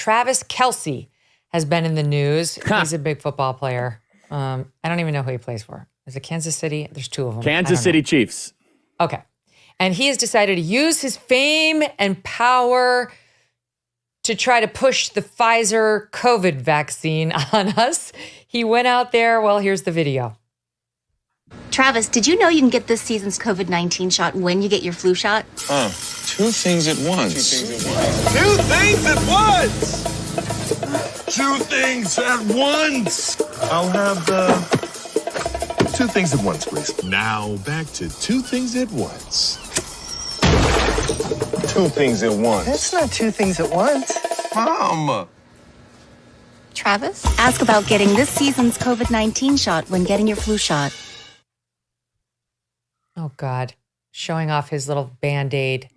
Travis Kelce has been in the news. He's a big football player. I don't even know who he plays for. Is it Kansas City? There's two of them. Kansas City Chiefs. Okay. And he has decided to use his fame and power to try to push the Pfizer COVID vaccine on us. He went out there. Well, here's the video. Travis, did you know you can get this season's COVID-19 shot when you get your flu shot? Two things at once. Two things at once! Two things at once! I'll have two things at once, please. Now back to two things at once. Two things at once. That's not two things at once. Mom! Travis, ask about getting this season's COVID-19 shot when getting your flu shot. Oh, God. Showing off his little Band-Aid.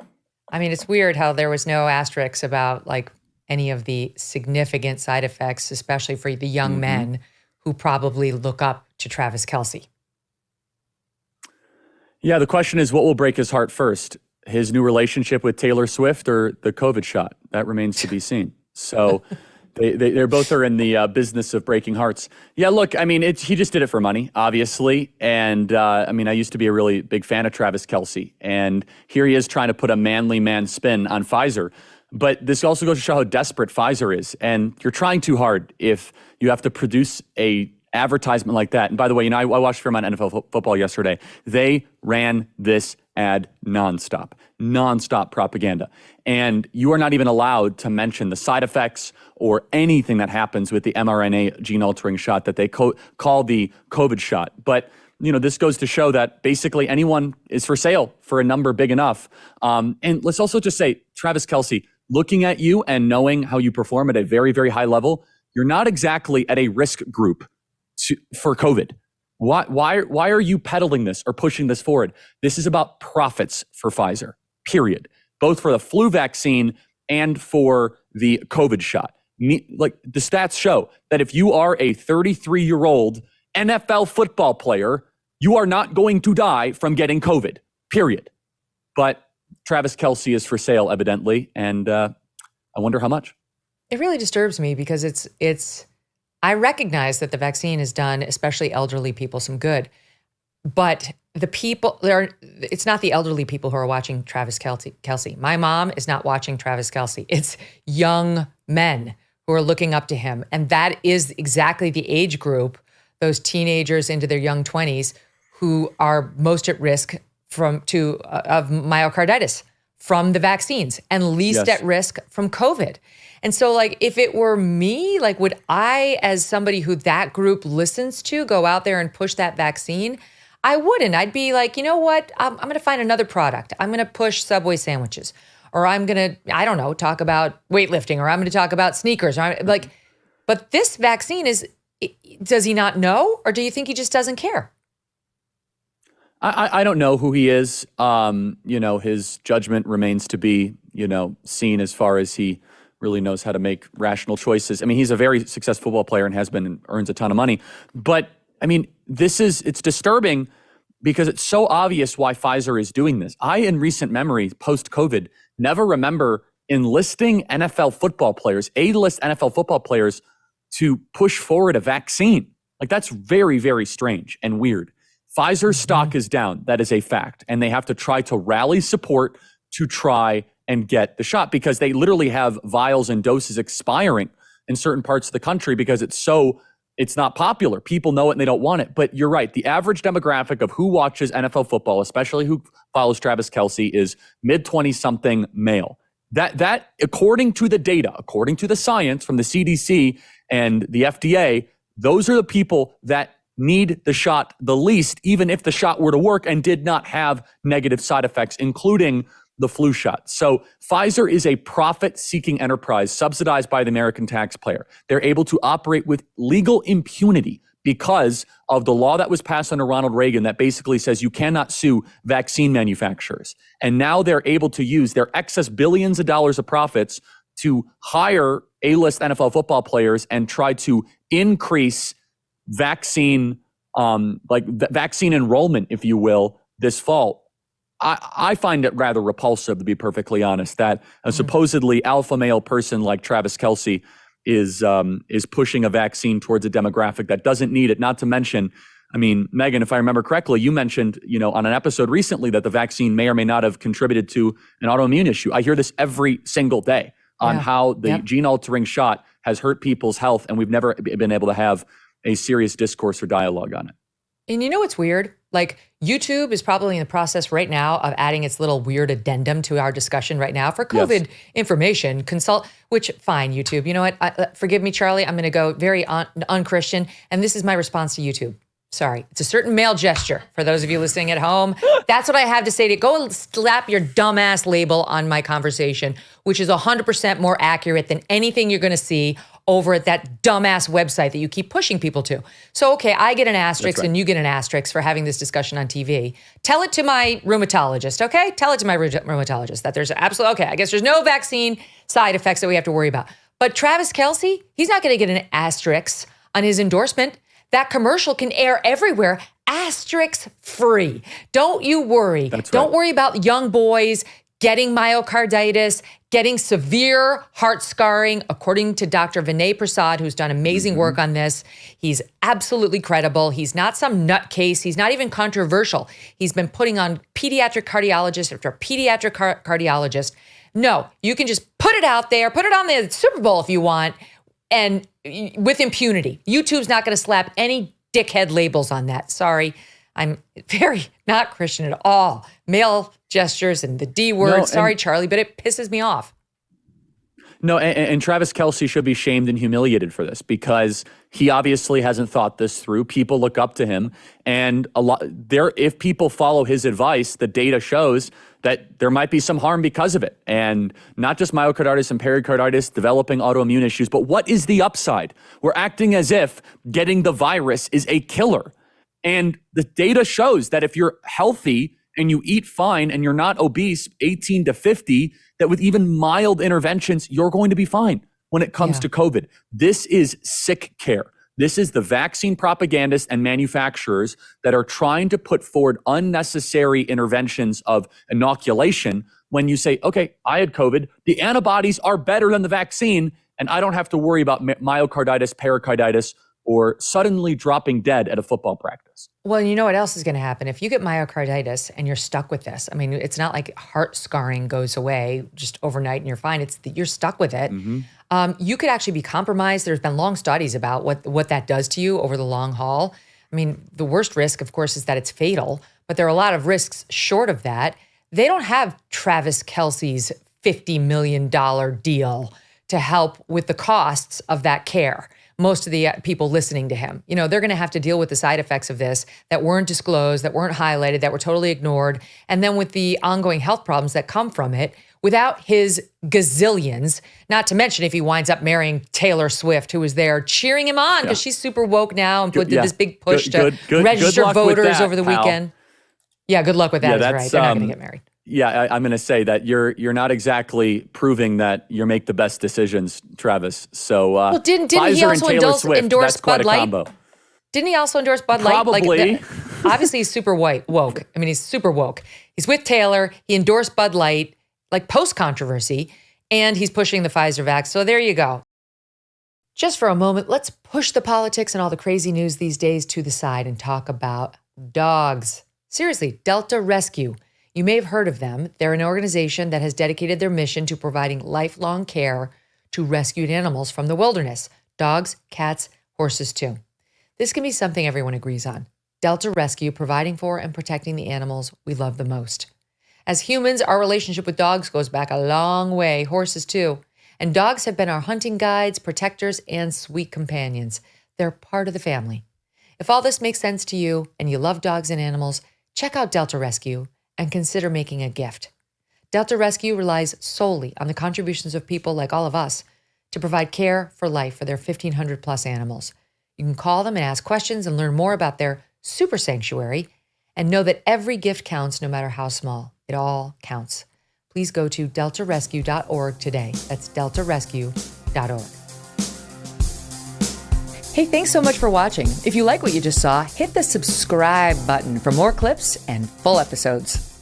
I mean, it's weird how there was no asterisks about like any of the significant side effects, especially for the young men who probably look up to Travis Kelce. Yeah, the question is, what will break his heart first? His new relationship with Taylor Swift or the COVID shot? That remains to be seen. So they're both are in the business of breaking hearts. Yeah, look, I mean, he just did it for money, obviously. And I mean, I used to be a really big fan of Travis Kelce. And here he is trying to put a manly man spin on Pfizer. But this also goes to show how desperate Pfizer is. And you're trying too hard if you have to produce a advertisement like that. And by the way, I watched a fair amount of NFL football yesterday. They ran this ad nonstop propaganda. And you are not even allowed to mention the side effects or anything that happens with the mRNA gene altering shot that they call the COVID shot. But this goes to show that basically anyone is for sale for a number big enough. And let's also just say, Travis Kelce, looking at you and knowing how you perform at a very, very high level, you're not exactly at a risk group for COVID. Why are you peddling this or pushing this forward? This is about profits for Pfizer, period. Both for the flu vaccine and for the COVID shot. Like the stats show that if you are a 33-year-old NFL football player, you are not going to die from getting COVID, period. But Travis Kelce is for sale, evidently, and I wonder how much. It really disturbs me because I recognize that the vaccine has done, especially elderly people, some good. But it's not the elderly people who are watching Travis Kelce. My mom is not watching Travis Kelce. It's young men who are looking up to him. And that is exactly the age group, those teenagers into their young 20s, who are most at risk of myocarditis from the vaccines and least at risk from COVID. And so like, if it were me, like, would I, as somebody who that group listens to, go out there and push that vaccine? I wouldn't. I'd be like, you know what? I'm going to find another product. I'm going to push Subway sandwiches, or I'm going to, I don't know, talk about weightlifting, or I'm going to talk about sneakers. But this vaccine does he not know? Or do you think he just doesn't care? I don't know who he is. His judgment remains to be, seen as far as he really knows how to make rational choices. I mean, he's a very successful football player and has been and earns a ton of money. But I mean, it's disturbing because it's so obvious why Pfizer is doing this. I, in recent memory, post-COVID, never remember enlisting NFL football players, A-list NFL football players, to push forward a vaccine. Like, that's very, very strange and weird. Pfizer's stock is down. That is a fact. And they have to try to rally support to try and get the shot because they literally have vials and doses expiring in certain parts of the country because it's not popular. People know it and they don't want it. But you're right. The average demographic of who watches NFL football, especially who follows Travis Kelce, is mid-20-something male. That, according to the data, according to the science from the CDC and the FDA, those are the people that need the shot the least, even if the shot were to work and did not have negative side effects, including the flu shot. So Pfizer is a profit-seeking enterprise subsidized by the American taxpayer. They're able to operate with legal impunity because of the law that was passed under Ronald Reagan that basically says you cannot sue vaccine manufacturers. And now they're able to use their excess billions of dollars of profits to hire A-list NFL football players and try to increase vaccine enrollment, if you will, this fall. I find it rather repulsive, to be perfectly honest, that a supposedly alpha male person like Travis Kelce is pushing a vaccine towards a demographic that doesn't need it. Not to mention, I mean, Megyn, if I remember correctly, you mentioned, on an episode recently that the vaccine may or may not have contributed to an autoimmune issue. I hear this every single day on how the gene-altering shot has hurt people's health, and we've never been able to have a serious discourse or dialogue on it. And you know what's weird? Like, YouTube is probably in the process right now of adding its little weird addendum to our discussion right now for COVID information. Which, fine, YouTube. You know what? Forgive me, Charlie. I'm going to go very unchristian. And this is my response to YouTube. Sorry. It's a certain male gesture for those of you listening at home. That's what I have to say to you. Go slap your dumbass label on my conversation, which is 100% more accurate than anything you're going to see over at that dumbass website that you keep pushing people to. So, okay, I get an asterisk and you get an asterisk for having this discussion on TV. Tell it to my rheumatologist, okay? Tell it to my rheumatologist that there's okay, I guess there's no vaccine side effects that we have to worry about. But Travis Kelce, he's not going to get an asterisk on his endorsement. That commercial can air everywhere, asterisk free. Don't you worry. Don't worry about young boys getting myocarditis, getting severe heart scarring, according to Dr. Vinay Prasad, who's done amazing work on this. He's absolutely credible. He's not some nutcase. He's not even controversial. He's been putting on pediatric cardiologist after pediatric cardiologist. No, you can just put it out there, put it on the Super Bowl if you want, and with impunity. YouTube's not going to slap any dickhead labels on that. Sorry. I'm very not Christian at all. Male gestures and the D word. No, sorry, Charlie, but it pisses me off. No, and Travis Kelce should be shamed and humiliated for this because he obviously hasn't thought this through. People look up to him, and if people follow his advice, the data shows that there might be some harm because of it, and not just myocarditis and pericarditis, developing autoimmune issues. But what is the upside? We're acting as if getting the virus is a killer. And the data shows that if you're healthy and you eat fine and you're not obese, 18 to 50, that with even mild interventions, you're going to be fine when it comes to COVID. This is sick care. This is the vaccine propagandists and manufacturers that are trying to put forward unnecessary interventions of inoculation when you say, okay, I had COVID, the antibodies are better than the vaccine, and I don't have to worry about myocarditis, pericarditis, or suddenly dropping dead at a football practice. Well, you know what else is going to happen? If you get myocarditis and you're stuck with this, I mean, it's not like heart scarring goes away just overnight and you're fine. You're stuck with it. You could actually be compromised. There's been long studies about what that does to you over the long haul. I mean, the worst risk, of course, is that it's fatal, but there are a lot of risks short of that. They don't have Travis Kelce's $50 million deal to help with the costs of that care. Most of the people listening to him, they're going to have to deal with the side effects of this that weren't disclosed, that weren't highlighted, that were totally ignored. And then with the ongoing health problems that come from it without his gazillions, not to mention if he winds up marrying Taylor Swift, who was there cheering him on because she's super woke now and did this big push to register voters over the weekend. Yeah, good luck with that. That's right. They're not going to get married. Yeah, I'm going to say that you're not exactly proving that you make the best decisions, Travis. So, didn't he also endorse Bud Light? Didn't he also endorse Bud Light? Probably. Obviously, he's super woke. I mean, he's super woke. He's with Taylor. He endorsed Bud Light, like post-controversy, and he's pushing the Pfizer vax. So there you go. Just for a moment, let's push the politics and all the crazy news these days to the side and talk about dogs. Seriously, Delta Rescue. You may have heard of them. They're an organization that has dedicated their mission to providing lifelong care to rescued animals from the wilderness. Dogs, cats, horses too. This can be something everyone agrees on. Delta Rescue providing for and protecting the animals we love the most. As humans, our relationship with dogs goes back a long way, horses too. And dogs have been our hunting guides, protectors, and sweet companions. They're part of the family. If all this makes sense to you and you love dogs and animals, check out Delta Rescue and consider making a gift. Delta Rescue relies solely on the contributions of people like all of us to provide care for life for their 1,500 plus animals. You can call them and ask questions and learn more about their super sanctuary and know that every gift counts no matter how small. It all counts. Please go to deltarescue.org today. That's deltarescue.org. Hey, thanks so much for watching. If you like what you just saw, hit the subscribe button for more clips and full episodes.